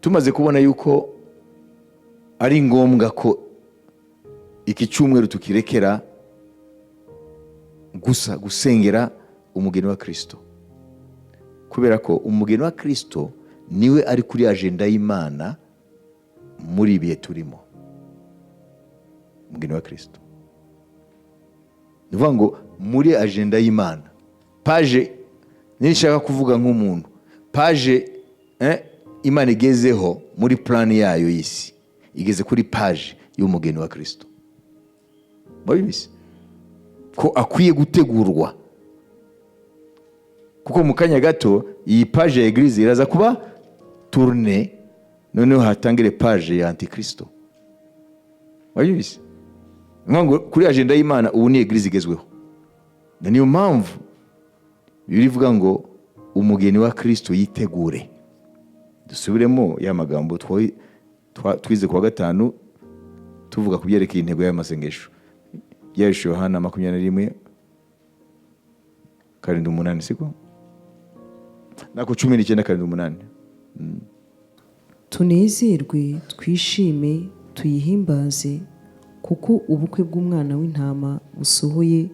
tumaze kubona yuko ari ngombwa ko iki cyumweru tukirekera gusa gusengera umugeni wa Kristo, kubera ko umugeni wa Kristo niwe ari kuri agenda y'Imana muri ibihe turimo. Umugeni wa Kristo nivuga ngo muri agenda y'Imana, page nishaka kuvuga nk'umuntu, page Imana igezeho muri plan yayo y'isi, igeze kuri page y'umugeni wa Kristo. Babibise ko akwiye gutegurwa, kuko mu kanya gato iyi page ya Eglise iraza kuba tourner, noneho hatangire page ya Antikristo. Babibise ngo kuri agenda y'Imana ubu ni Eglise igezweho. Niyo mpamvu birivuga ngo umugeni wa Kristo yitegure. Dusubiremo ya magambo twize kuwa gatanu tuvuga ku byerekeye intego y'amasengesho. Yarisho Yohana 21:8 siko? Nako 19:8. Tunezerwe, twishime, tuyihimbaze, kuko ubukwe bw'umwana w'intama busohoye,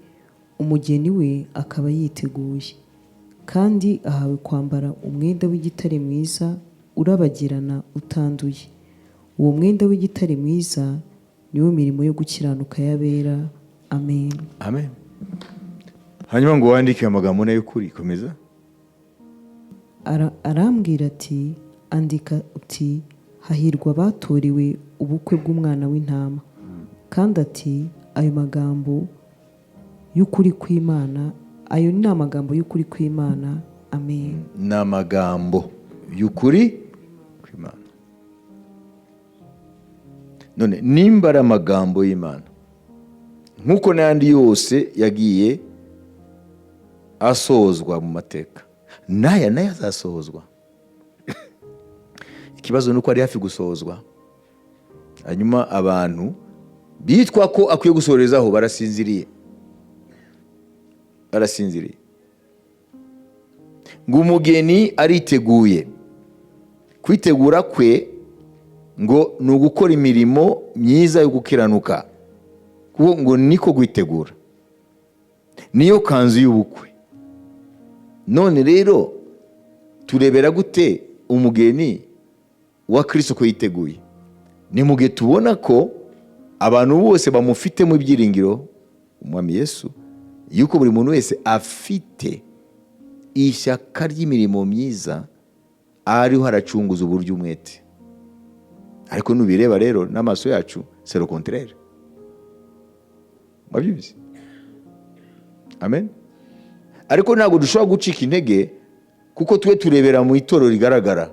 umugeni we akaba yiteguye, kandi ahawe kwambara umwenda w'igitare mwiza urabagirana utanduye. Uwo mwenda w'igitare mwiza niwo mirimo yo gukiranuka y'abera. Amen. Amen. Hanyuma ngo wandike amagambo nayo kuri komeza. Arambwira ati, andika uti, hahirwa batorewe ubukwe bw'umwana w'intama. Kandi ati, ayo magambo y'ukuri kw'Imana, ayo ni amagambo y'ukuri kw'Imana. Amen. Ni amagambo y'ukuri kw'Imana. None nimba ari amagambo y'Imana, nk'uko n'ayandi yose yagiye asozwa mu mateka, n'aya nayo azasohozwa. Ikibazo nuko ari hafi gusohozwa, hanyuma abantu bitwa ko akwiye gusohorezaho barasinziriye. Ngo umugeni ariteguye. Kwitegura kwe ngo ni ugukora imirimo myiza yo gukiranuka, kuko ngo niko kwitegura, niyo kanzu y'ubukwe. None rero turebera gute umugeni wa Kristo ko yiteguye? Ni mu gihe tubona ko abantu bose bamufite mu byiringiro, umwami Yesu, yuko buri muntu wese afite ishyaka ry'imirimo myiza, ariho haracunguza uburyo umwete. Ariko nubireba rero n'amaso yacu c'est le contraire. Mwabyumvise? Amen. Ariko ntabwo dushobora gucika intege, kuko twe turebera mu itorero rigaragara,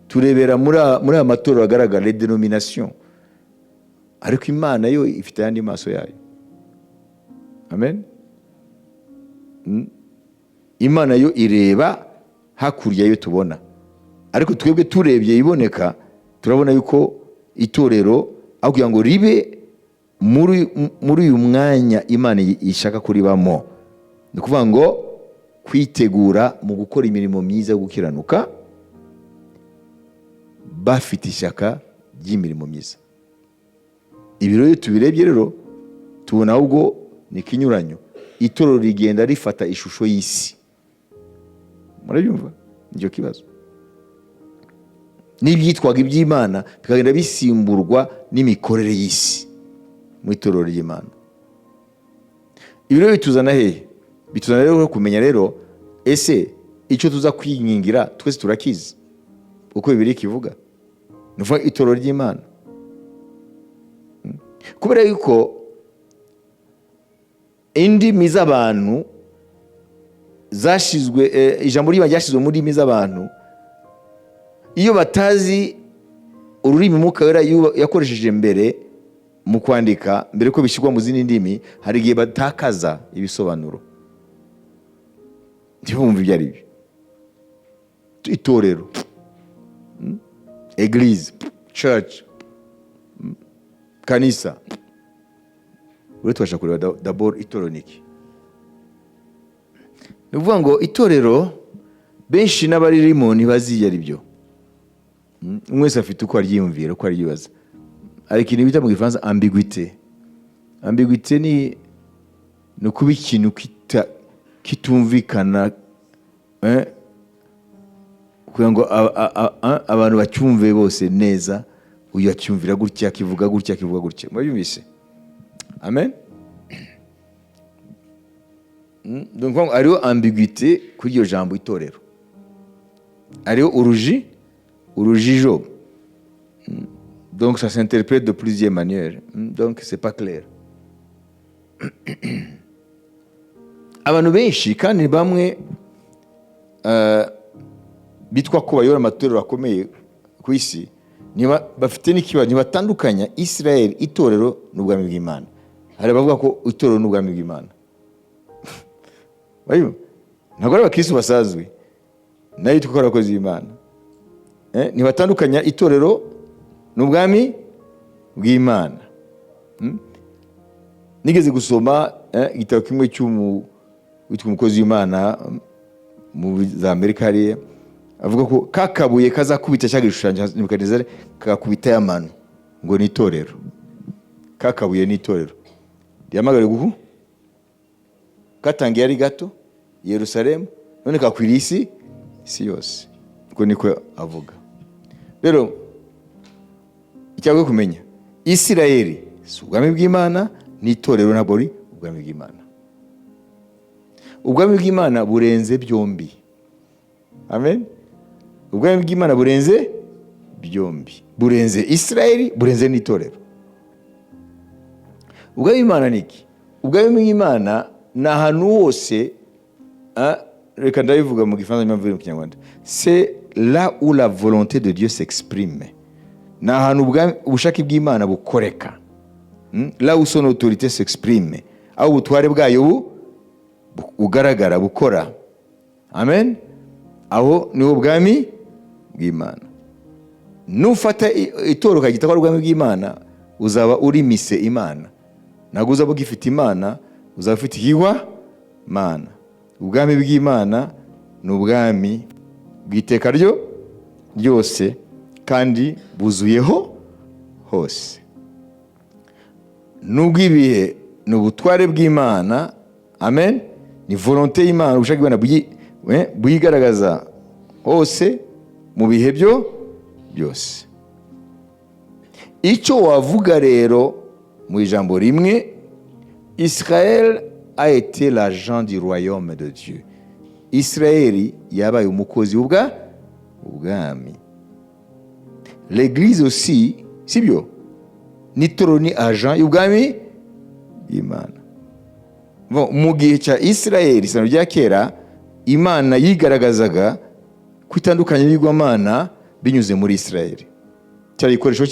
turebera muri amatorero agaragara, les dénominations. Ariko Imana yo ifite yandi maso yayo. Amen. Imana yo ireba hakurya yo tubona, ariko twebwe turebye iboneka turabona yuko itorero aho kugira ngo ribe muri uyu mwanya Imana ishaka kuribamo, ni ukuvuga ngo kwitegura mu gukora imirimo myiza yo gukiranuka, bafite ishyaka ry'imirimo myiza. Ibiro iyo tubirebye rero tubona ahubwo ni kinyuranyo, itorero rigenda rifata ishusho y'isi. Murabyumva? Nicyo kibazo. N'ibyitwaga iby'Imana bikagenda bisimburwa n'imikorere y'isi mu itorero ry'Imana. Ibiro bituzana hehe? Bituzana rero kumenya rero ese icyo tuza kwingingira twese turakizi uko Bibiliya kivuga, nuva itorero ry'Imana. Kubera yuko indimi z'abantu zashizwe, ijambo ry'Imana ryashizwe muri indimi z'abantu, iyo batazi ururimi Mwuka Wera yakoresheje mbere mu kwandika, mbere ko bishyirwa mu zindi ndimi, hari igihe batakaza ibisobanuro. Ntibumve ibyo ari byo. Itorero, Eglise, Church, kanisa. Uri twasha kureba d'abord itorero niki. Ni ukuvuga ngo itorero benshi n'abaririmo ntibazi ari byo. Mwese afite uko aryiyumvira, uko aryibaza. Hari ikintu bita mu Gifaransa ambiguïté. Ambiguïté ni kuba ikintu kitumvikana kugira ngo abantu bacyumve bose neza. Uyu acyumvira gutya, akivuga gutya, akivuga gutya. Mwabyumvise? Amen. Donc hariho ambiguïté kuri iryo jambo itorero. Hariho urujijo. Donc ça s'interprète de plusieurs manières. Donc c'est pas clair. Abantu benshi kandi bamwe bitwa ko bayora amatorero akomeye ku isi, niba bafite n'ikibazo, ntibatandukanya Israel, itorero n'ubwami bw'Imana. Hari abavuga ko itorero n'ubwami bw'Imana. Bayo ntabwo ari abakristo basazwe, nayo twakora abakozi b'Imana. Ntibatandukanya itorero n'ubwami bw'Imana. Nigeze gusoma igitabo kimwe witwa umukozi w'Imana mu za Amerika hariya, avuga ko kakabuye kazakubita cya gishushanyo Nebukadinezari kakubita y'amano ngo ni itorero. Kakabuye ni itorero ryamagare guhu katangiye ari gato Yerusalemu, none kakwiriye isi yose. Uko niko avuga. Rero icyago kumenya, Isirayeli si ubwami bw'Imana, ni itorero ntabwo ari ubwami bw'Imana. Ubwami bw'Imana burenze byombi. Amen. Ubwami bw'Imana burenze byombi. Burenze Isirayeli, burenze n'itorero. Ubwami bw'Imana ni iki? Ubwami bw'Imana ni ahantu hose, reka ndabivuga mu Gifaransa n'imvugo mu Kinyarwanda, c'est là où la volonté de Dieu s'exprime. Ni ahantu ubushake bw'Imana bukoreka. Là où son autorité s'exprime. Aho ubutware bwayo bugaragara, bukora. Amen. Aho niho ubwami bw'Imana. Nufata itorero ukagita ko ari ubwami bw'Imana, uzaba uri mise Imana. Ntabwo uzaba ugifite Imana, uzaba ufite ihihwa Mana. Ubwami bw'Imana ni ubwami bw'iteka ryose kandi buzuyeho hose. N'ubw'ibihe ni ubutware bw'Imana. Amen. Ni volonté y'Imana, ubushake bw'Imana buyigaragaza hose mu bihe byose. Icyo wavuga rero mu ijambo rimwe, Israël a été l'agent du royaume de Dieu. Israël yabaye umukozi ubwami. L'église aussi, sibyo, n'itorero ni agent y'ubwami bw'Imana. Mu gihe cya Israël, isano rya kera, Imana yigaragazaga kwitandukanya n'ibigwamana binyuze muri Israël. Cyari ikoresho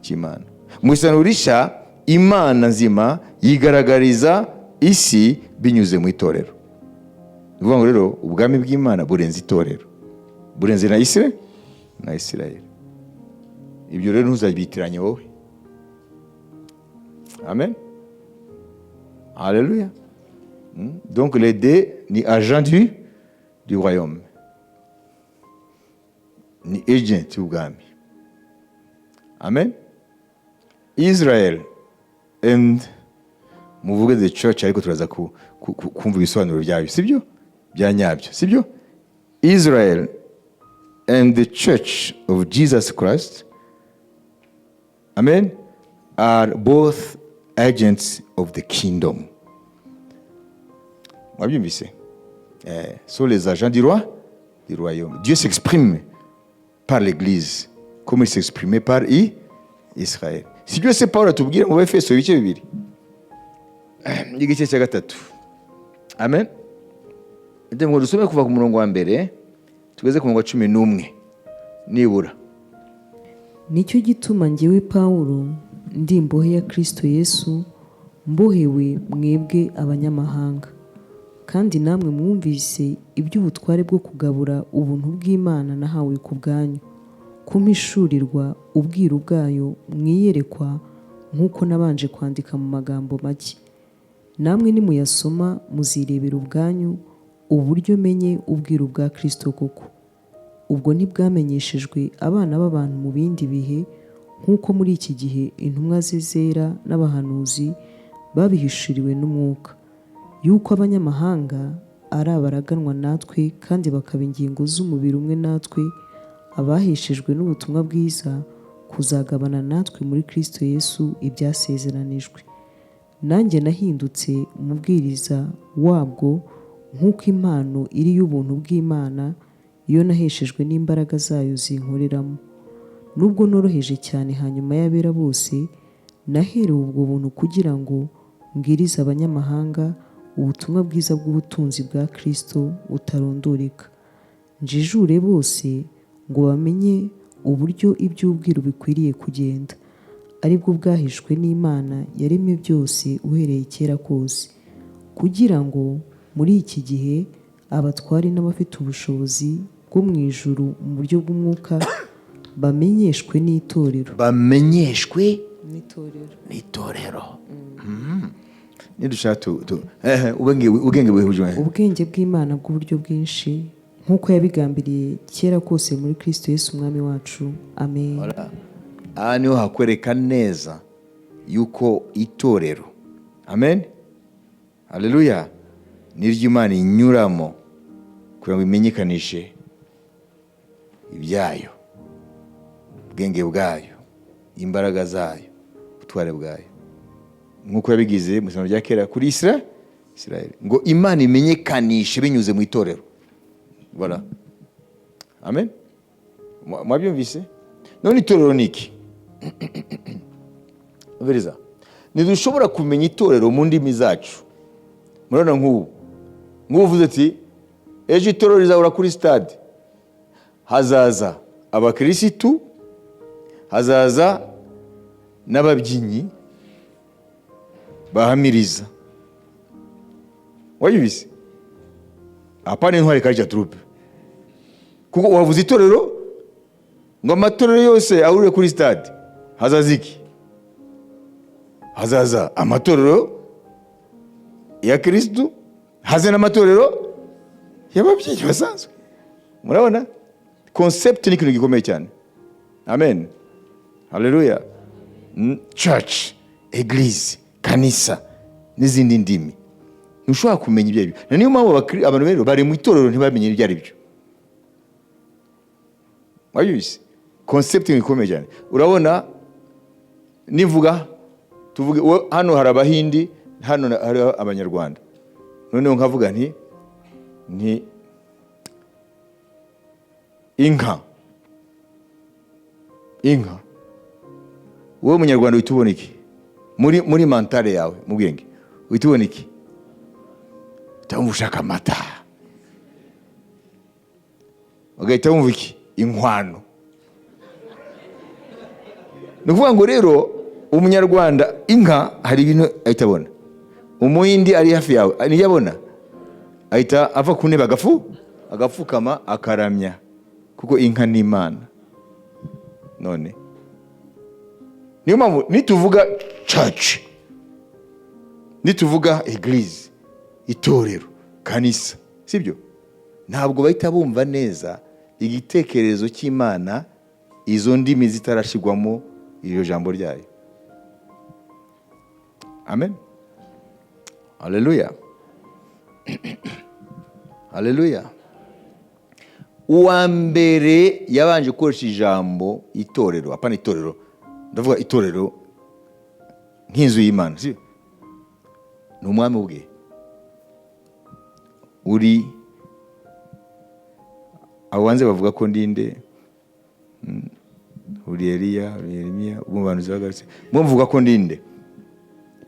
cy'Imana. Mu isano rishya, Imana nzima yigaragariza isi binyuze mu itorero. Bivuga ngo rero ubwami bw'Imana burenze itorero, burenze na Israël. Ibyo rero ntuzabitiranye wowe. Amen. Alléluia. Donc les deux ni agent du royaume, ni agent y'ubwami. Amen. Israel and muvuge the church, ariko turaza kumva ibisobanuro byabyo, sibyo? Bya nyabyo, sibyo? Israel and the church of Jesus Christ, amen, are both agents of the kingdom. Mwabyumvise? Sont les agents du royaume. Dieu s'exprime par l'église comme il s'exprimait par Israël. Si Dieu c'est Paul atubwira mu Efeso ibice 2 igice cya 3. Amen. Ndemwe dusome kuva ku murongo wa mbere tugeze ku murongo wa 11 nibura. Nicyo gituma njyewe Paulo ndi imbohe ya Kristo Yesu, mbohewe mwebwe abanyamahanga, kandi namwe mwumvise iby'ubutware bwo kugabura ubuntu bw'Imana nahawe ku bwanyu, kumpishurirwa ubwiru bwayo mwiyerekwa, nk'uko nabanje kwandika mu magambo make. Namwe nimuyasoma muzirebera ubwanyu uburyo menye ubwiru bwa Kristo koko. ubwo ntibwamenyeshejwe abana b'abantu mu bindi bihe nk'uko muri iki gihe intumwa ze zera n'abahanuzi babihishuriwe n'umwuka, yuko abanyamahanga ari abaraganwa natwe kandi bakaba ingingo z'umubiri umwe natwe, abaheshejwe n'ubutumwa bwiza kuzagabana natwe muri Kristo Yesu ibyasezeranijwe. Nanjye nahindutse umubwiriza wabwo nk'uko impano iri y'ubuntu bw'Imana iyo naheshejwe n'imbaraga zayo zinkoreramo. Nubwo noroheje cyane hanyuma y'abera bose, naherewe ubwo buntu kugira ngo mbwirize abanyamahanga ubutumwa bwiza bw'ubutunzi bwa Kristo butarondoreka, njijure bose ngo bamenye uburyo iby'ubwiru bikwiriye kugenda, aribwo bwahishwe n'Imana yaremye byose uhereye kera kose, kugira ngo muri iki gihe abatware n'abafite ubushobozi bwo mu ijuru mu buryo bw'umwuka bamenyeshwe n'itorero. Bamenyeshwe n'itorero. Nidushaka ubwenge buhuje ubwenge bw'Imana bw'uburyo bwinshi nk'uko yabigambiriye kera kose muri Kristo Yesu umwami wacu. Amen. Aha niho hakwereka neza yuko itorero, amen, haleluya, niryo Imana inyuramo kugira ngo imenyekanishe ibyayo, ubwenge bwayo, imbaraga zayo, ubutware bwayo, nk'uko yabigize mu isezerano rya kera kuri Isirayeli, ngo Imana imenyekanishe binyuze mu itorero. Voilà. Amen. Mwabyumvise? None itorero ni iki? Veriza. Ntidushobora kumenya itorero mu ndimi zacu. Murabona nk'ubu uvuze ati ejo itorero rizahura kuri stade, hazaza abakirisitu, hazaza n'ababyinnyi bahamiriza. Wayibise? Apana intwari karya troupe. Kuko wavuze itorero ngo amatorero yose ahurire kuri stade, hazaza iki? Hazaza amatorero ya Kristo, haze n'amatorero y'ababyinnyi basanzwe. Murabona? Concept ni ikintu gikomeye cyane. Amen. Haleluya. Church, eglise, kanisa n'izindi ndimi. Ntushobora kumenya ibyo aribyo. Na niyo mpamvu abantu rero bari mu itorero ntibamenye ibyo aribyo. Wayibise? Concept ni ikomeye cyane. Urabona, nivuga tuvuge hano hari abahindi, hano hari abanyarwanda. Noneho nkavuga nti inka. Wowe munyarwanda uhita ubona iki? Muri mentale yawe, mu bwenge uhita ubona iki? Utamva ushaka amata. Ugahita wumva iki? Inkwano. Ni ukuvuga ngo rero umunyarwanda inka hari ibintu ahita abona. Umuhindi ari hafi yawe niyo abona, ahita ava ku ntebe agapfukama akaramya, kuko inka ni Imana. None niyo mpamvu nituvuga church, nituvuga eglise, itorero, kanisa, sibyo? Ntabwo bahita bumva neza igitekerezo cy'Imana izo ndimi zitarashigwamo iryo jambo ryayo. Amen. Haleluya. Haleluya. Uwa mbere yabanje gukoresha ijambo itorero, apana itorero, ndavuga itorero nk'inzu y'Imana, sibyo? Ni umwami ubwe. Uri abanze bavuga ko ndinde, uri Eliya, uri Yeremiya, umuhanuzi bagarutse. Mvuga ko ndinde.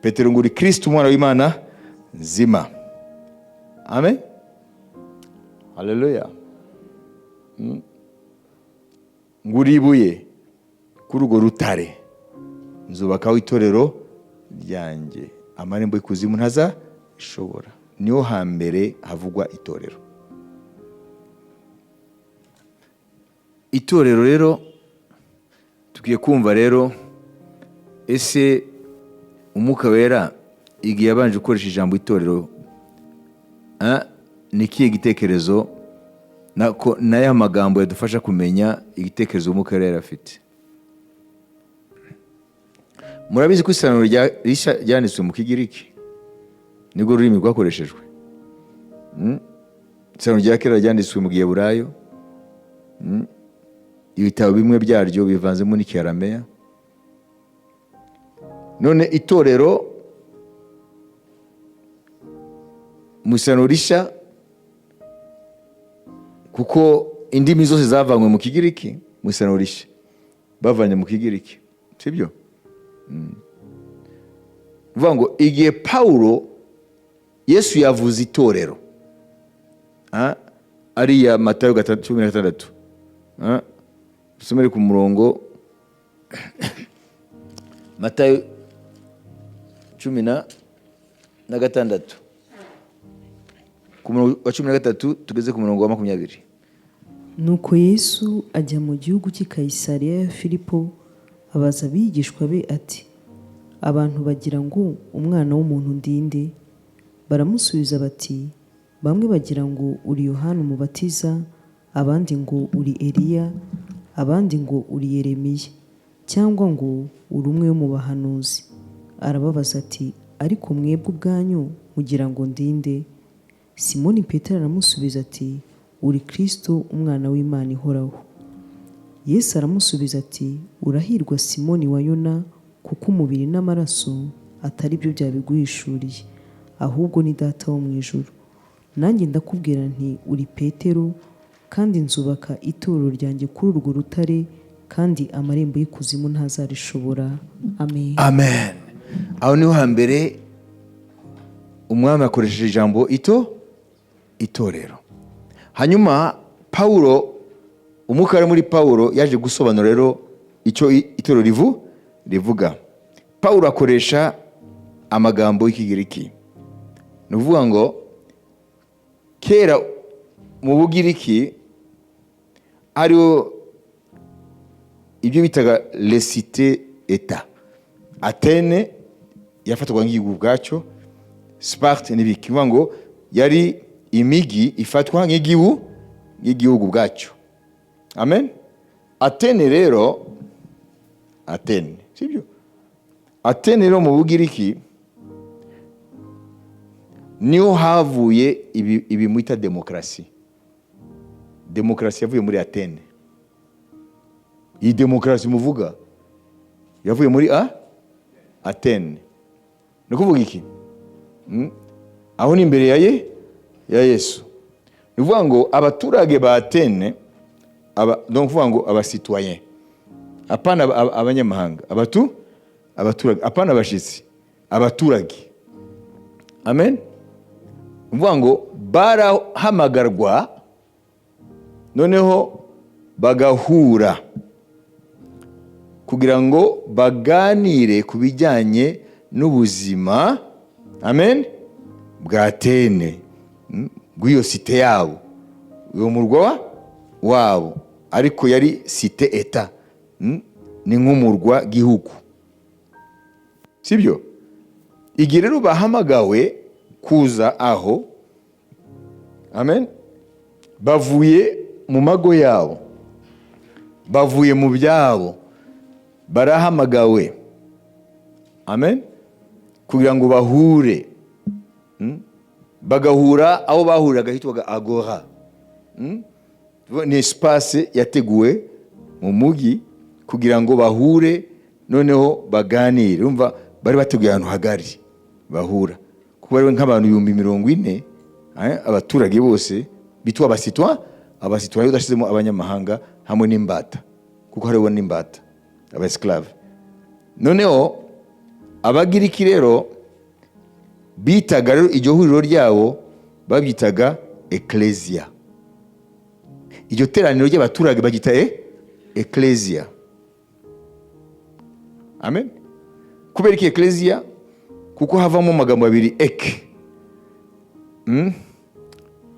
Petero ngo uri Kristo umwana w'Imana nzima. Amen. Haleluya. Ngo uri ibuye kuri urwo rutare, nzubakaho itorero ryanjye, amarembo y'ikuzimu ntazashobora. Niho hambere havugwa itorero. Itorero rero tugiye kumva rero, ese Umwuka Wera igihe yabanje gukoresha ijambo itorero, ni ikihe gitekerezo n'aya magambo yadufasha kumenya igitekerezo umwuka yari afite. Murabizi ko isezerano rishya ryanditswe mu Kigiriki, nibwo rurimi rwakoreshejwe. Isezerano rya kera ryanditswe mu Giheburayo, ibitabo bimwe byaryo bivanzemo n'Ikiarameya. None itorero mu isezerano rishya, kuko indimi zose zavanywe mu Kigiriki, mu isezerano rishya bavanye mu Kigiriki, sibyo? Vuga ngo igihe Paulo Yesu yavuze itorero, ariya Matayo 16, dusomere ku murongo Matayo 16 ku murongo wa 13 tugeze ku murongo wa 20. Nuko Yesu ajya mu gihugu cy'i Kayisariya ya Filipo, abaza abigishwa be ati, abantu bagira ngo umwana w'umuntu ndinde? Baramusubiza bati, bamwe bagira ngo uri Yohana umubatiza, abandi ngo uri Eliya, abandi ngo uri Yeremiya, cyangwa ngo uri umwe mu bahanuzi. Arababaza ati, ariko mwebwe ubwanyu mugira ngo ndinde? Simoni Petero aramusubiza ati, uri Kristo, umwana w'Imana ihoraho. Yesu aramusubiza ati, urahirwa Simoni wa Yona, kuko umubiri n'amaraso atari byo byabiguhishuriye, ahubwo ni Data wo mu ijuru. Nanjye ndakubwira nti, uri Petero, kandi nzubaka itorero ryanjye kuri urwo rutare, kandi amarembo y'ikuzimu ntazarishobora. Amen. Amen. Aho niho hambere umwami akoresheje ijambo itorero. Hanyuma Paulo, umwuka ari muri Paulo yaje gusobanura rero icyo itorero rivuga. Paulo akoresha amagambo y'Ikigiriki. Ni ukuvuga ngo kera mu Bugiriki ariho ibyo bitaga les cités état. Atene yafatwaga nk'igihugu bwacyo, Sparte n'ibiki. Kuvuga ngo yari imigi ifatwa nk'igihugu bwacyo. Amen. Atene rero, sibyo? Atene rero mu Bugiriki niho havuye ibi mwita demokarasi. Demokarasi yavuye muri Atene. Iyi demokarasi muvuga yavuye muri Atene. Ni kuvuga iki? Aho ni imbere ya Yesu. Ni kuvuga ngo abaturage ba Atene, donc kuvuga ngo abasitoyen, apana abanyamahanga, abaturage, apana abashitsi, abaturage. Amen. Kuvuga ngo barahamagarwa, noneho bagahura kugira ngo baganire ku bijyanye n'ubuzima, amen, bwa Atene, bw'iyo site yabo, uwo murwa wabo, ariko yari site eta, ni nk'umurwa gihugu, sibyo? Igihe rero bahamagawe kuza aho, amen, bavuye mu mago yabo, bavuye mu byabo, barahamagawe, amen, kugira ngo bahure. Bagahura aho bahuriraga hitwaga agora. Ni espace yateguwe mu mugi kugira ngo bahure, noneho baganire. Urumva bari bateguye ahantu hagari bahura, kuko bari nk'abantu 40,000, abaturage bose bitwa abasitwa udashizemo abanyamahanga hamwe n'imbata, kuko hariho n'imbata, abasclave. Noneho Abagiriki rero bitaga rero iryo huriro ryabo babyitaga ecclesia. Iryo teraniro ry'abaturage bagita ecclesia. Amen. Kubera iki ecclesia? Kuko havamo amagambo abiri ek.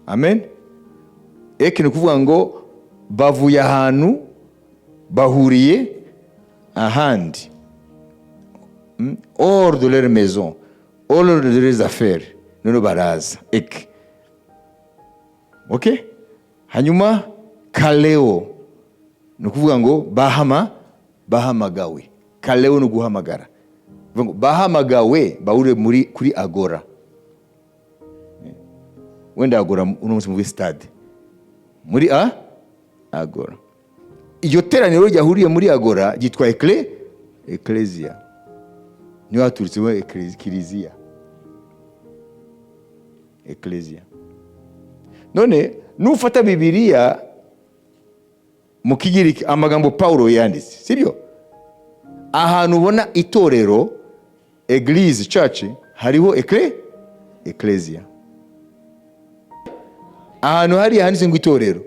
Amen. Ek ni kuvuga ngo bavuye ahantu bahuriye ahandi. Hors de leur maison, hors de leurs affaires, noneho baraza ek. Ok? hanyuma kaleo ni ukuvuga ngo bahamagawe. Kaleo ni uguhamagara. Bahamagawe bahurire kuri agora. Wenda agora uno munsi muri stade. Muri agora. Iryo teraniro ryahuriye muri agora ryitwa ecclesia. Niyo haturutseho kiliziya. Ecclesia. None nufata Bibiliya mu Kigiriki amagambo Paulo yanditse, sibyo? Ahantu ubona itorero, eglise, church, hariho ecclesia. Ahantu hari handitse ngo itorero,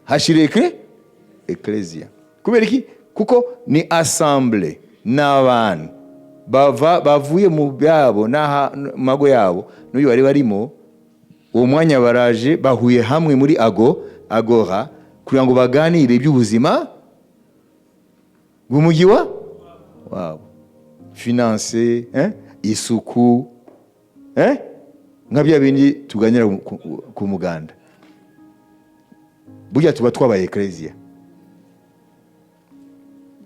hashire ecclesia. Kubera iki? Kuko ni assemble n'abantu bavuye mu byabo mago yabo n'uyu bari barimo, uwo mwanya baraje bahuye hamwe muri agora kugira ngo baganire iby'ubuzima bw'umujyi wabo, finance, isuku, nka bya bindi tuganira ku muganda. Burya tuba twabaye ecclesia,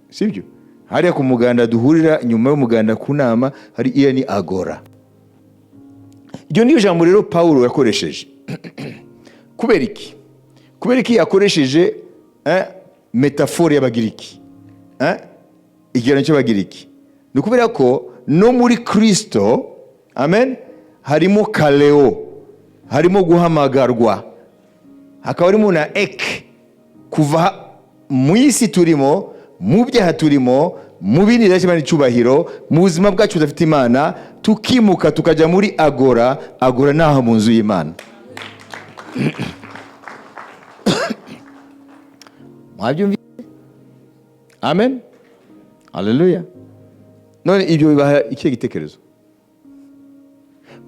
sibyo? Hariya ku muganda duhurira, nyuma y'umuganda ku nama hari iya ni agora. Iryo ni ijambo rero Paulo yakoresheje. Kubera iki? Kubera iki yakoresheje metafore y'Abagiriki? Ikigereranyo cy'Abagiriki. Ni ukubera ko no muri Kristo, amen, harimo kaleo, harimo guhamagarwa, hakaba harimo na kuva mu isi turimo, mu byaha turimo, mu bindi cy'Imana icyubahiro, mu buzima bwacu budafite Imana, tukimuka tukajya muri agora. Agora naho mu nzu y'Imana. Mwabyumvise? Amen. Haleluya. None ibyo bibaha ikihe gitekerezo?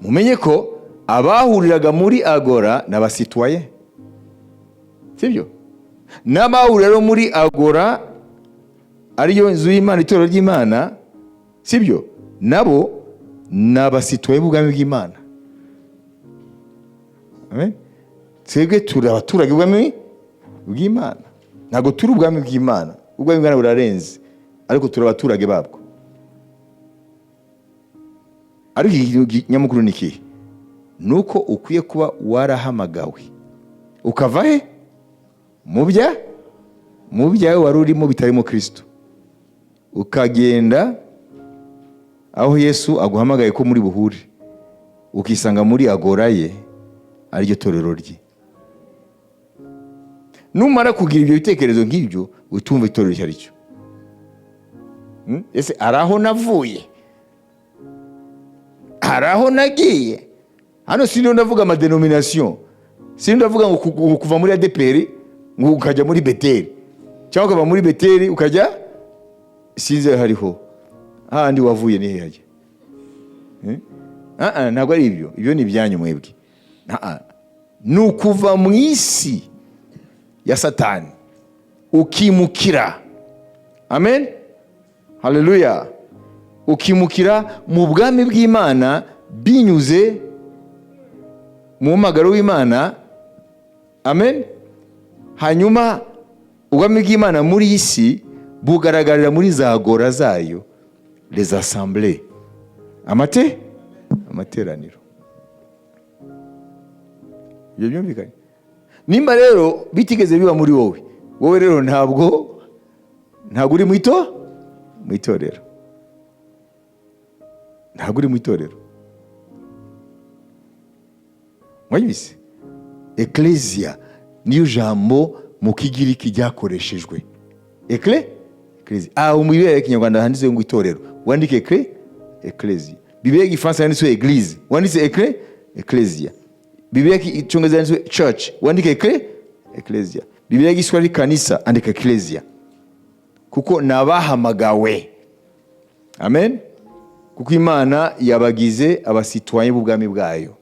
Mumenye ko abahuriraga muri agora n'abasitwaye, sibyo? N'abahurira muri agora ariyo nzu y'Imana, itorero ry'Imana, sibyo? Nabo n'abasitwaye b'ubwami bw'Imana. Amen. Twebwe turi abaturage b'ubwami bw'Imana. Ntabwo turi ubwami bw'Imana. Ubwami bw'Imana burarenze, ariko turi abaturage babwo. Ariko nyamukuru ni iki? Nuko ukwiye kuba warahamagawe ukava he? Mu byawe wari urimo bitarimo Kristo, ukagenda aho Yesu aguhamagaye ko muri buhure, ukisanga muri agora ye, ariryo torero rye. Numara kugira ibyo bitekerezo nk'ibyo, utumva itorero icyo aricyo. Ese araho navuye, araho nagiye. Hano sino ndavuga amadenomination, sino ndavuga ngo kuva muri ADPR ngo ukajya muri Beteli, cyangwa ukava muri Beteli ukajya sinze hariho ahandi wavuye ni hehe? Ntabwo ari ibyo. Ibyo ni ibyanyu mwebwe. Ni ukuva mu isi ya Satani ukimukira. Amen. Haleluya. Ukimukira mu bwami bw'Imana binyuze mu mpamagaro w'Imana. Amen. Hanyuma ubwami bw'Imana muri iyi si bugaragarira muri za agora zayo, les assemblées, amateraniro. Ibyo byumvikanye? Nimba rero bitigeze biba muri wowe rero ntabwo uri mu itorero. Ntabwo uri mu itorero. Mwabise? Ecclesia niyo jambo mu Kigiriki ryakoreshejwe. Ecclesia. Mu Bibiliya y'Ikinyarwanda handitse ngo itorero, wandike ecclesia. Bibiliya y'Igifaransa yanditse église, wanditse ecclesia. Bibiliya y'Icyongereza yanditse church, wandike ecclesia. Bibiliya y'Igiswahili kanisa, andika ecclesia. Kuko nabahamagawe. Amen. Kuko Imana yabagize abasitwaye b'ubwami bwayo.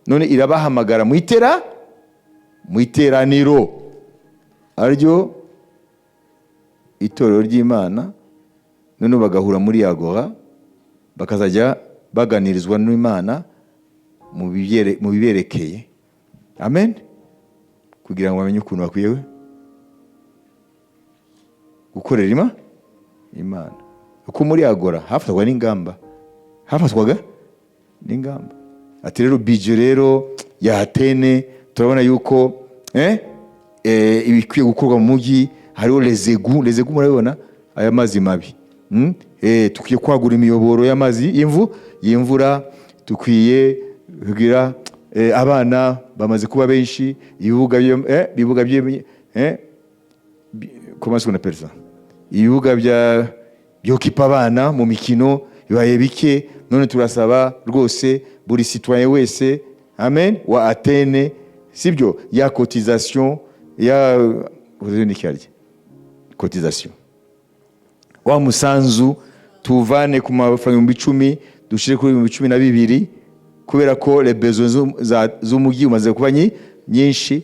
None irabahamagara mu iteraniro aryo itorero ry'Imana. None bagahura muri agora, bakazajya baganirizwa n'Imana mu biberekeye. Amen. kugira ngo bamenye ukuntu bakwiye gukorera Imana. Uko muri agora hafatwaga n'ingamba. Ati rero budget rero ya Atene turabona yuko ibikwiye gukorwa mu mujyi, hariho les égouts murabibona aya mazi mabi. Tukwiye kwagura imiyoboro y'amazi y'imvura, tukwiye kugira abana bamaze kuba benshi, ibibuga comment est-ce qu'on appelle ça, ibibuga byokipa abana mu mikino bibaye bike. None turasaba rwose buri citoyen wese, amen, wa Atene, sibyo, ya cotisation ya cotisation, wa musanzu tuvane ku mafaranga 10,000 dushire kuri 12,000, kubera ko les besoins z'umujyi umaze kuba nyinshi.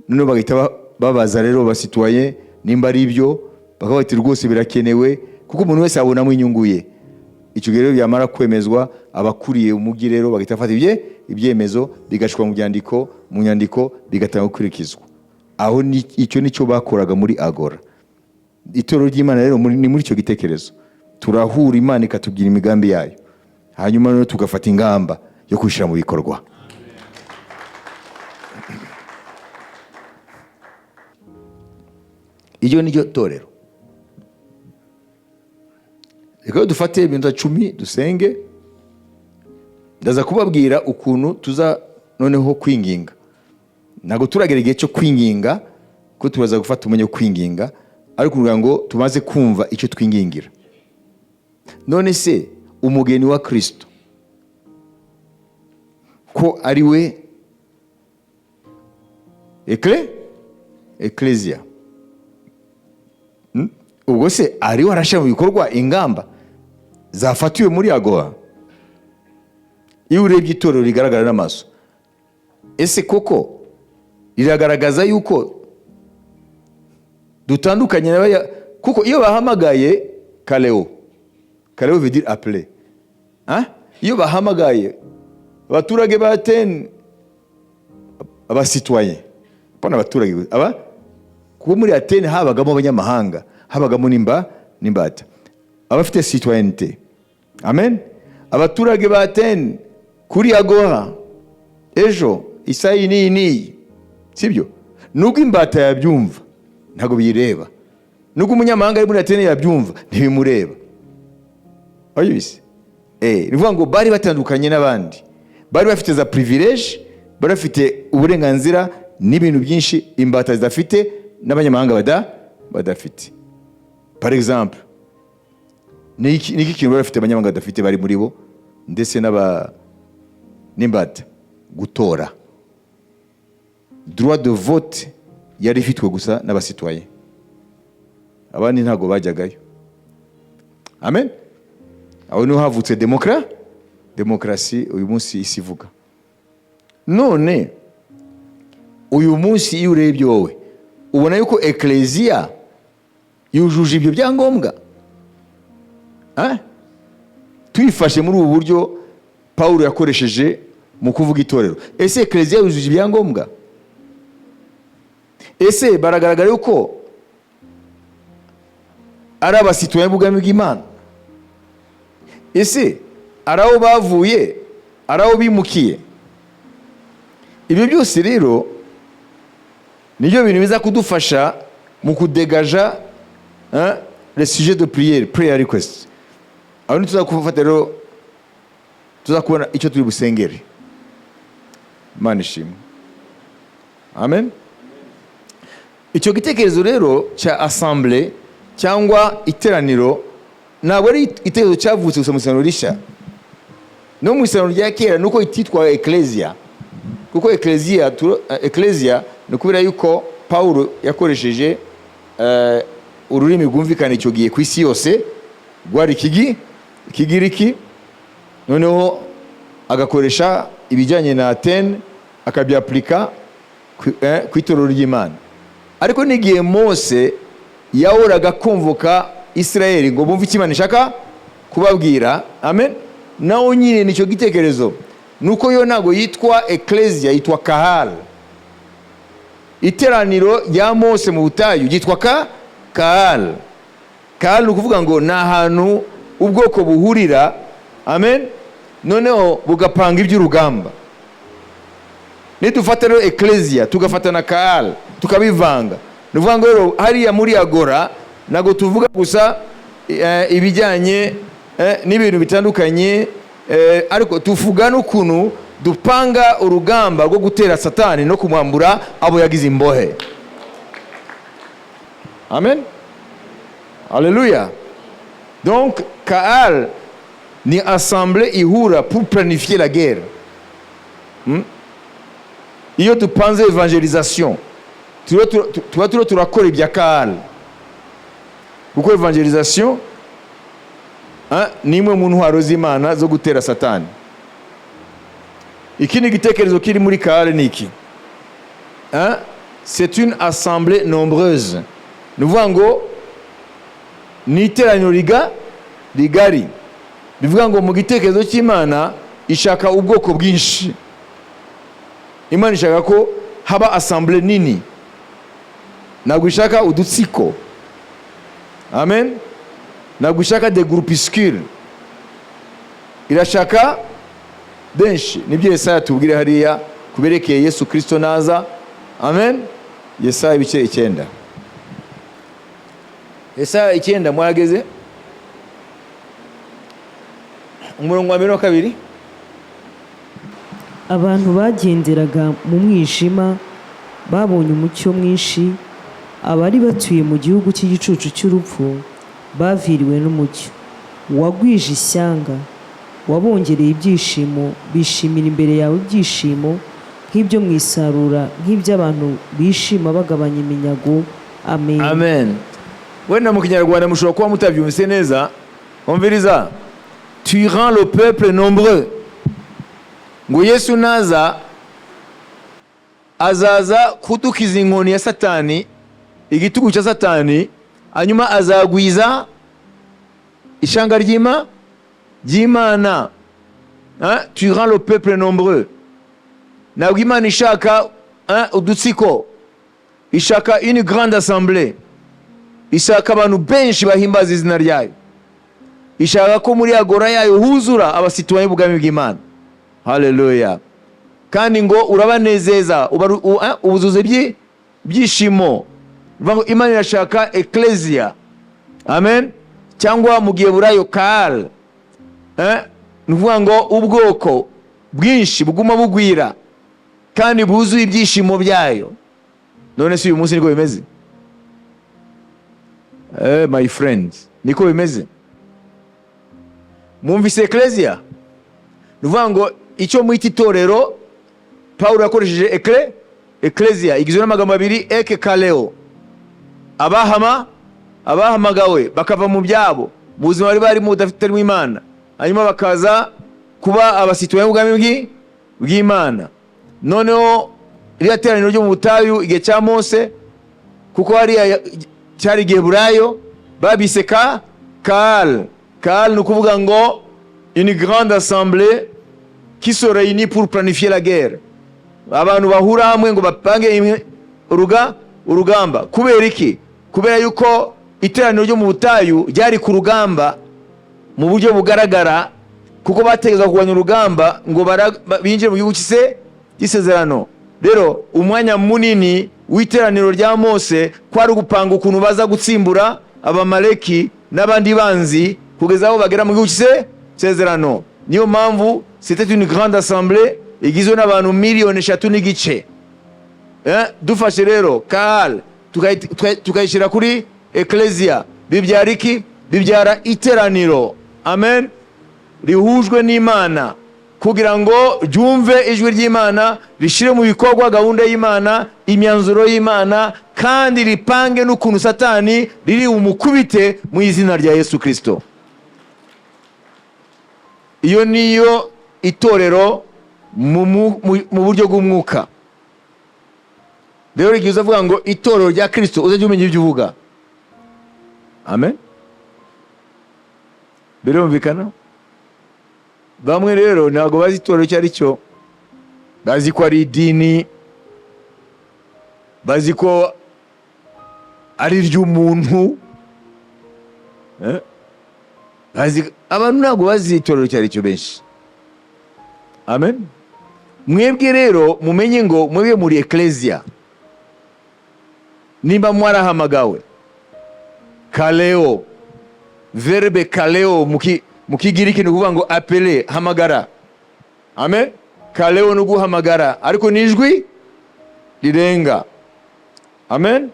None bagahita babaza rero ba citoyen nimba ari ibyo, bakabati rwose birakenewe, kuko umuntu wese abonamo inyungu ye. Icyo rero byamara kwemezwa, abakuriye umujyi rero bagahita bafata ibyemezo, bigashwa mu nyandiko bigatanga gukurikizwa. Aho icyo nicyo bakoraga muri agora. Itorero ry'Imana rero ni muri icyo gitekerezo turahura, Imana ikatubwira imigambi yayo, hanyuma rero tugafata ingamba yo kwishira mu bikorwa. Iyo niryo torero. Reka dufate ibintu 10 dusenge, ndaza kubabwira ukuntu tuza noneho kwinginga. Nago turagera igihe cyo kwinginga, ko tubaza gufata umenye kwinginga, ariko kugira ngo tumaze kumva icyo twingingira. None se umugeni wa Kristo ko ari we Ecclesia, ubwo se ari warashyira mu bikorwa ingamba zafatiwe muri agora? Iyo urebye itorero rigaragara n'amaso, ese koko riragaragaza yuko dutandukanye n'abaya? Kuko iyo bahamagaye Kaleo veut dire appeler, iyo bahamagaye abaturage ba Atene, abasitoyen, pana abaturage kuko muri Atene habagamo abanyamahanga, habagamo n'imbata, abafite citoyenneté. Amen. Abaturage ba Atene kuri agora ejo isayi ni sibyo, nubwo imbata yabyumva ntago biyireba, nubwo umunyamahanga ari muri Atene yabyumva ntibimureba. Ayibise nivuga ngo bari batandukanye n'abandi, bari bafite za privilege, bari bafite uburenganzira n'ibintu byinshi imbata zidafite n'abanyamahanga badafite. Par exemple, niki kintu bari bafite abanyamahanga badafite bari muri bo ndetse n'imbata? Gutora. Droit de vote yari ifitwe gusa n'abasitoyen, abandi ntago bajyagayo. Amen. Aho niho havutse demokrasi uyu munsi isi ivuga. None uyu munsi iyo urebye wowe ubona yuko Ecclesia yujuje ibyo byangombwa? Tuyifashe muri ubu buryo Paulo yakoresheje mu kuvuga itorero, ese Ecclesia yujuje ibyangombwa? Ese baragaragara yuko ari abasitoyen b'ubwami bw'Imana? Ese ari aho bavuye, ari aho bimukiye? Ibyo byose rero nibyo bintu biza kudufasha mu kudegaja le sujet de prière, prayer request. Aho tuzakufata rero, tuzakubona icyo turi busengere. Imana ishimwe. Amen. Icyo gitekerezo rero cya assemblée cyangwa iteraniro ntabwo ari igitekerezo cyavutse gusa mu isano rishya. No mu isano rya kera nuko ititwa Ecclesia, kuko Ecclesia ni kubera yuko Paulo yakoresheje ururimi rwumvikana icyo gihe ku isi yose rwari Ikigiriki, noneho agakoresha ibijyanye na Atene akabyaplika ku itorero ry'Imana. Ariko n'igihe Mose yahoraga kumvuka Israeli ngo bumve icyo Imana ishaka kubabwira, amen, naho nyine nicyo gitekerezo, nuko yo ntago yitwa Ecclesia, yitwa Kahal. iteraniro rya Mose mu butayu ryitwa Kaal. Kaal ukuvuga ngo ni ahantu ubwoko buhurira, amen, noneho bugapanga iby'urugamba. Nidufata rero ecclesia tugafata na Kaal tukabivanga, nuvuga ngo rero hariya muri agora nago tuvuga gusa ibijyanye n'ibintu bitandukanye, ariko tuvuga n'ukuntu dupanga urugamba rwo gutera Satani no kumwambura abo yagize imbohe. Amen. Alléluia. Donc Kaal ni assemblée ihura pour planifier la guerre. Iyo tupanze evangelisation tuba turakora ibya Kaal, kuko evangelisation ni imwe mu ntwaro z'Imana zo gutera Satani. Ikindi gitekerezo kiri muri Kaal ni iki? C'est une assemblée nombreuse. Nuvuga ngo ni iteraniro rigari. Bivuga ngo mu gitekerezo cy'Imana ishaka ubwoko bwinshi. Imana ishaka ko haba assemblée nini, ntabwo ishaka udutsiko. Amen. Ntabwo ishaka des groupuscules, irashaka benshi. Nibyo Yesaya tubwire hariya kuberekeye Yesu Kristo naza. Amen. Yesaya ibice 9. Yesaya 9 mwageze umurongo wa 22. Abantu bagenderaga mu mwijima babonye umucyo mwinshi, abari batuye mu gihugu cy'igicucu cy'urupfu baviriwe n'umucyo. Wagwije ishyanga, wabongereye ibyishimo, bishimira imbere yawe ibyishimo nk'ibyo mu isarura, nk'iby'abantu bishima bagabanya iminyago. Amen. Amen. Wenda mu Kinyarwanda mushobora kuba mutabyumvise neza. Umviriza. Tu rends le peuple nombreux. Ngo Yesu naza azaza kudukiza inkoni ya Satani, igitugu cya Satani, hanyuma azagwiza ishanga ry'Imana. Tu rends le peuple nombreux. Ntabwo Imana ishaka udutsiko, ishaka une grande assemblée, ishaka abantu benshi bahimbaza izina ryayo, ishaka ko muri agora yayo huzura abasituwaye ubwami bw'Imana. Haleluya. Kandi ngo urabanezeza, ubuzuze byishimo. Imana irashaka ecclesia. Amen. Cyangwa mu gihe burayo Kaal, nuvuga ngo ubwoko bwinshi buguma bugwira kandi buzuye ibyishimo byayo. None si uyu munsi niko bimeze? My friends, niko bimeze. Mwumvise ecclesia? Nuvuga ngo icyo mwita itorero Paulo yakoresheje ecclesia igizwe n'amagambo abiri, eke kaleo. Abahamagawe bakava mu byabo, mu buzima bari barimo budafite Imana, hanyuma bakaza kuba abasituwaye ubwami bw'Imana. Noneho iriya teraniro ryo mu butayu igihe cya Mose, kuko hariya cyari igihe burayo, babise Kaal. Kaal ni ukuvuga ngo une grande assemblée qui se réunit pour planifier la guerre. Abantu bahura hamwe ngo bapange urugamba. Kubera iki? Kubera yuko iteraniro ryo mu butayu ryari ku rugamba mu buryo bugaragara, kuko bategeza kurwanya urugamba ngo binjire mu gihugu cy'isezerano. Rero umwanya munini w'iteraniro rya Mose kwari ugupanga ukuntu baza gutsimbura abamaleki n'abandi banzi kugeza aho bagera mu gihugu cy'isezerano. Niyo mpamvu c'était une grande assemblée igizwe n'abantu 3 miliyoni n'igice. Dufashe rero Kaal tukayishyira kuri ecclesia, bibyara iki? Bibyara iteraniro. Amen. Rihujwe n'Imana kugira ngo ryumve ijwi ry'Imana, rishire mu bikorwa gahunda y'Imana, imyanzuro y'Imana, kandi ripange n'ukuntu Satani riri umukubite mu izina rya Yesu Kristo. Iyo niyo itorero mu buryo bw'umwuka. Rero rigiye avuga ngo itorero rya Kristo, uzajya umenya ibyo uvuga. Amen. Birumvikana? Bamwe rero ntabwo bazi itorero icyo ari cyo, bazi ko ari idini, bazi ko ari ry'umuntu. Abantu ntabwo bazi itorero cyari cyo benshi. Amen. Mwebwe rero mumenye ngo mwebwe muri ecclesia, nimba mwarahamagawe, kaleo, verbe kaleo mu Kigiriki ni kuvuga ngo appeler, hamagara. Amen. Kaleo ni guhamagara, ariko nijwi rirenga. Amen.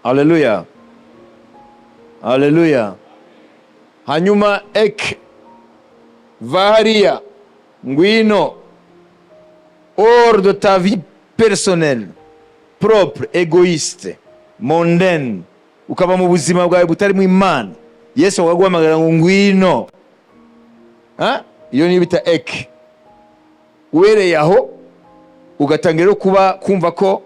Haleluya. Haleluya. Hanyuma ek, varia, ngwino, hors de ta vie personnelle, propre, égoïste, mondaine, ukaba mu buzima bwawe butarimo Imana. Yesu waguhamagara ngo ngwino. Iyo ni bita ek. Uhereye aho ugatangira kumva ko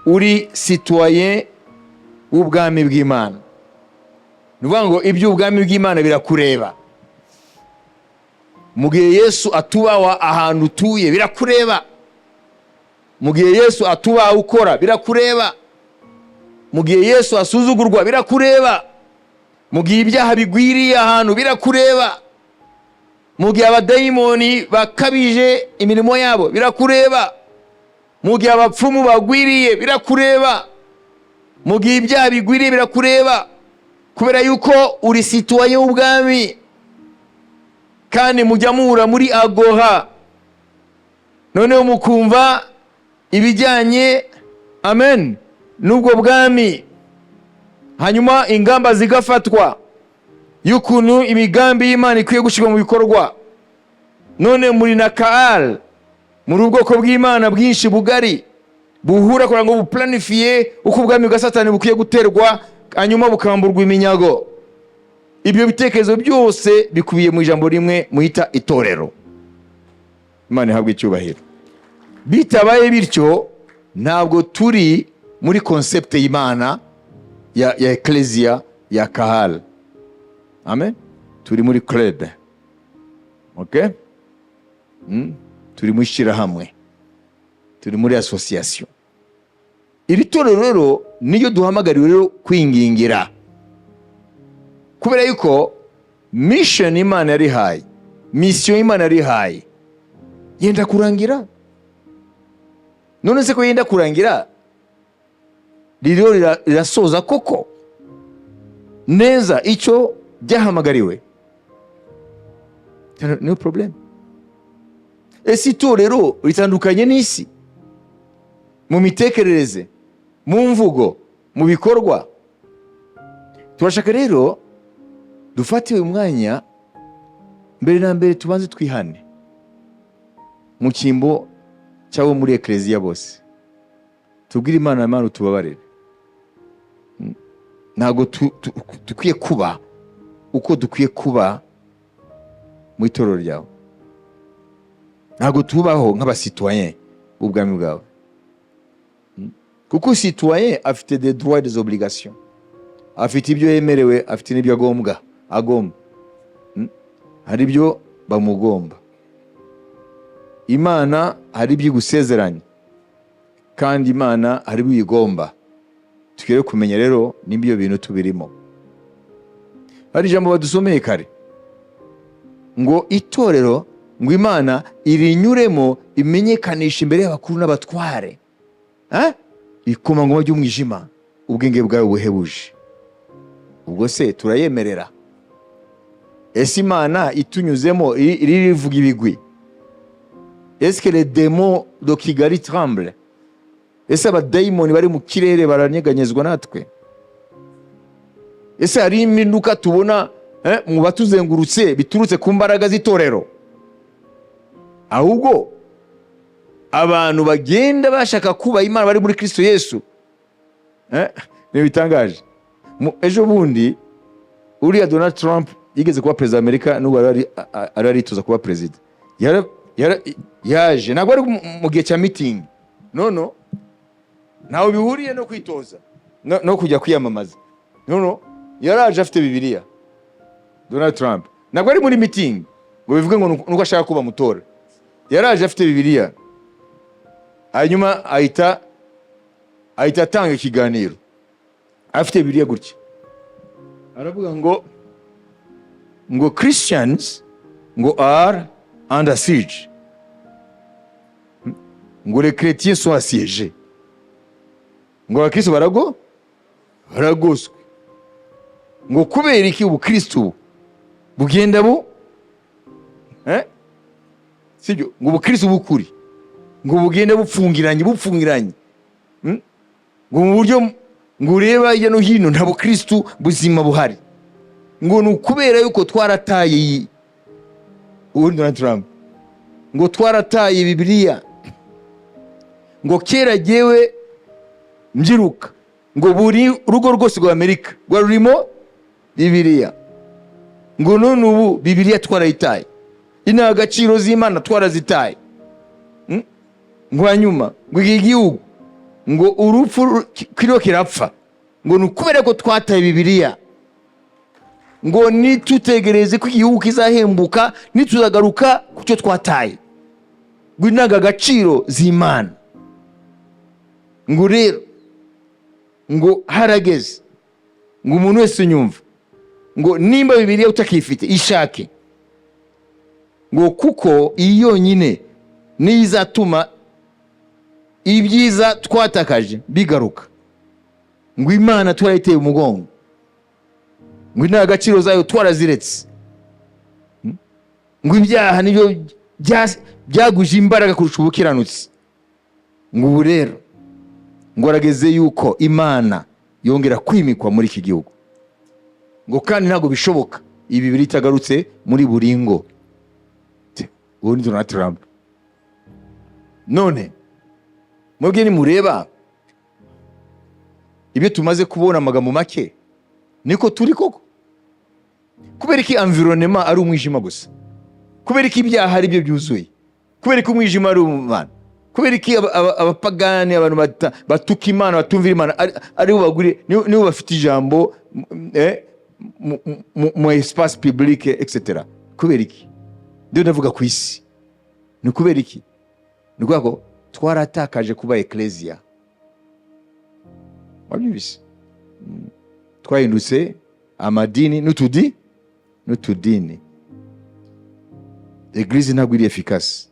uri citoyen w'ubwami bw'Imana. Nuvuga ngo iby'ubwami bw'Imana birakureba. Mu gihe Yesu atubawa ahantu utuye birakureba. Mu gihe Yesu atubaha ukora birakureba. Mu gihe Yesu asuzugurwa birakureba. Mu gihe ibyaha bigwiriye ahantu birakureba. Mu gihe abadayimoni bakabije imirimo yabo birakureba. Mu gihe abapfumu bagwiriye birakureba. Mu gihe ibyaha bigwiriye birakureba, kubera yuko uri citoyen w'ubwami. Kandi mujya muhura muri agora, noneho mukumva ibijyanye amen n'ubwo bwami, hanyuma ingamba zigafatwa y'ukuntu imigambi y'Imana ikwiye gushyirwa mu bikorwa. None muri na kaal, muri ubwoko bw'Imana bwinshi bugari buhura kugira ngo buplanifiye uko ubwami bwa Satani bukwiye guterwa, hanyuma bukamburwa iminyago. Ibyo bitekerezo byose bikubiye mu ijambo rimwe muhita itorero. Imana ihabwe icyubahiro. Bitabaye bityo ntabwo turi muri concept y'Imana ya ecclesia ya kahal. Amen. Turi muri club. Okay? Turi mu ishyirahamwe, turi muri association. Iri torero rero niyo duhamagariwe rero kwingingira, kubera yuko mission Imana yari hayi, mission Imana yari hayi yenda kurangira. None se ko yenda kurangira, rero rirasoza koko neza icyo byahamagariwe? No problem. Ese itorero ritandukanye n'isi mu mitekerereze, mu mvugo, mu bikorwa. Turashaka rero dufate uyu mwanya mbere na mbere tubanze twihane mu cyimbo cyabo muri ecclesia bose, tubwire Imana utubabarire. Ntabwo dukwiye kuba uko dukwiye kuba mu itorero ryawe. Ntabwo tubaho nk'abasitoyen b'ubwami bwawe, kuko citoyen afite des droits et des obligations, afite ibyo yemerewe, afite n'ibyo agomba. Hari ibyo bamugomba. Imana hari ibyo igusezeranya, kandi Imana hari ibyo igomba. Tukwiye kumenya rero n'ibyo bintu tubirimo. Hari ijambo badusomeye kare ngo itorero, ngo Imana irinyuremo imenyekanisha imbere y'abakuru n'abatware ikomangoma ry'umwijima ubwenge bwawe buhebuje. Ubwo se turayemerera? Ese Imana itunyuzemo rivuga ibigwi? Est-ce que les démons de Kigali tremblent? Ese abadayimoni bari mu kirere baranyeganyezwa natwe? Ese hari impinduka tubona mu batuzengurutse biturutse ku mbaraga z'itorero? Ahubwo abantu bagenda bashaka kuba Imana bari muri Kristo Yesu. Ni bitangaje. Ejo bundi uriya Donald Trump yigeze kuba perezida Amerika, n'ubwo ararituza kuba perezida. Yaje ntabwo ari mu gihe cya meeting. No. Ntawe bihuriye no kwitoza no kujya kwiyamamaza. No. Yaraje afite Bibiliya. Donald Trump ntabwo ari muri meeting ngo bivuge ngo nuko ashaka kuba mutora. Yaraje afite Bibiliya, hanyuma ahita atanga ikiganiro afite Bibiliya gutya, aravuga ngo Christians ngo are under siege, ngo les chrétiens sont assiégés, ngo abakristo baragoswe, ngo kubera iki ubukristo bugenda sibyo, ngo ubukristo bukuri ngo bugenda bupfungiranye ngo mu buryo ngo ureba hirya no hino nta bukristo buzima buhari, ngo ni ukubera yuko twarataye Donald Trump, ngo twarataye Bibiliya, ngo kera jewe mbyiruka ngo buri rugo rwose rwa Amerika rwa rurimo Bibiliya, ngo none ubu Bibiliya twarayitaye, ina agaciro z'Imana twarazitaye, ngo hanyuma ngo iki gihugu ngo urupfu kiriho kirapfa, ngo ni ukubera ko twataye Bibiliya, ngo nitutegereze ko igihugu kizahembuka nituzagaruka ku cyo twataye, ngo inaga agaciro z'Imana. Ngo rero ngo harageze ngo umuntu wese unyumva ngo nimba Bibiliya utakifite ishake, ngo kuko iyo yonyine niyo izatuma ibyiza twatakaje bigaruka, ngo Imana turayiteye umugongo, ngo nta gaciro zayo twaraziretse, ngo ibyaha nibyo byaguje imbaraga kurusha ubukiranutsi. Ngo ubu rero ngo arageze yuko Imana yongera kwimikwa muri iki gihugu, ngo kandi ntabwo bishoboka iyi Bibiliya itagarutse muri buri ngo. Ubu ni Donald Trump. None mwebwe nimureba ibyo tumaze kubona amagambo make, niko turi koko? Kubera iki environnement ari umwijima gusa? Kubera iki ibyaha ari byo byuzuye? Kubera iki umwijima ari umwana? Kubera iki abapagani, abantu batuka Imana, batumvira Imana ari bo baguri, nibo bafite ijambo mu espace public etc. Kubera iki? Ndio ndavuga ku isi. Ni kubera iki? Ni kwako twaratakaje kuba ecclesia. Wabyibise. Twahindutse amadini n'utudini. Eglise ntabwo iri efficace.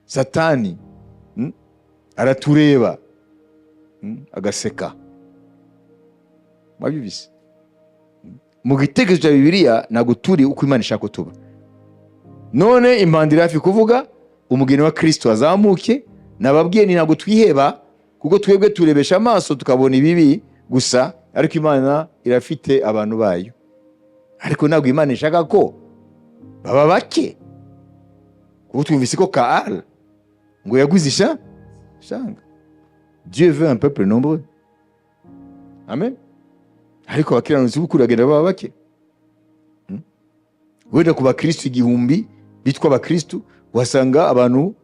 Satani aratureba agaseka. Wabyibise. Mu gitekerezo cya Bibiliya ntabwo turi uko Imana ishaka ko tuba. None impandira hafi kuvuga umugeni wa Kristo azamuke, nababwiye ni ntabwo twiheba, kuko twebwe turebesha amaso tukabona ibibi gusa, ariko Imana irafite abantu bayo. Ariko ntabwo Imana ishaka ko baba bake, kuko twumvise ko Kaal ngo yaguze shanga. Dieu veut un peuple nombreux. Amen. Ariko abakiranutsi b'ukuri bagenda baba bake. Wenda ku bakristo 1000 bitwa abakristo, wasanga abantu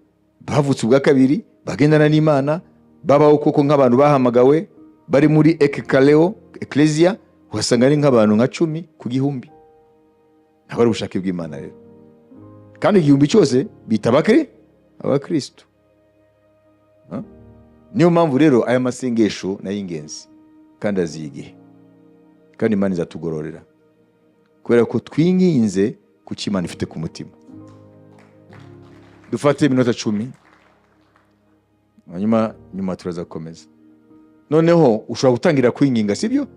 bavutse ubwa kabiri bagendana n'Imana, babaho koko nk'abantu bahamagawe bari muri ekekaleo ecclesia, wasanga ari nk'abantu nka 10 ku 1000. Ntabwo ari ubushake bw'Imana rero, kandi 1000 cyose bita abakristo. Niyo mpamvu rero aya masengesho na y'ingenzi kandi azigihe, kandi Imana izatugororera kubera ko twinginze ku cyo Imana ifite ku mutima. Dufate iminota 10 nyuma turaza gukomeza. Noneho ushobora gutangira kwinginga, sibyo?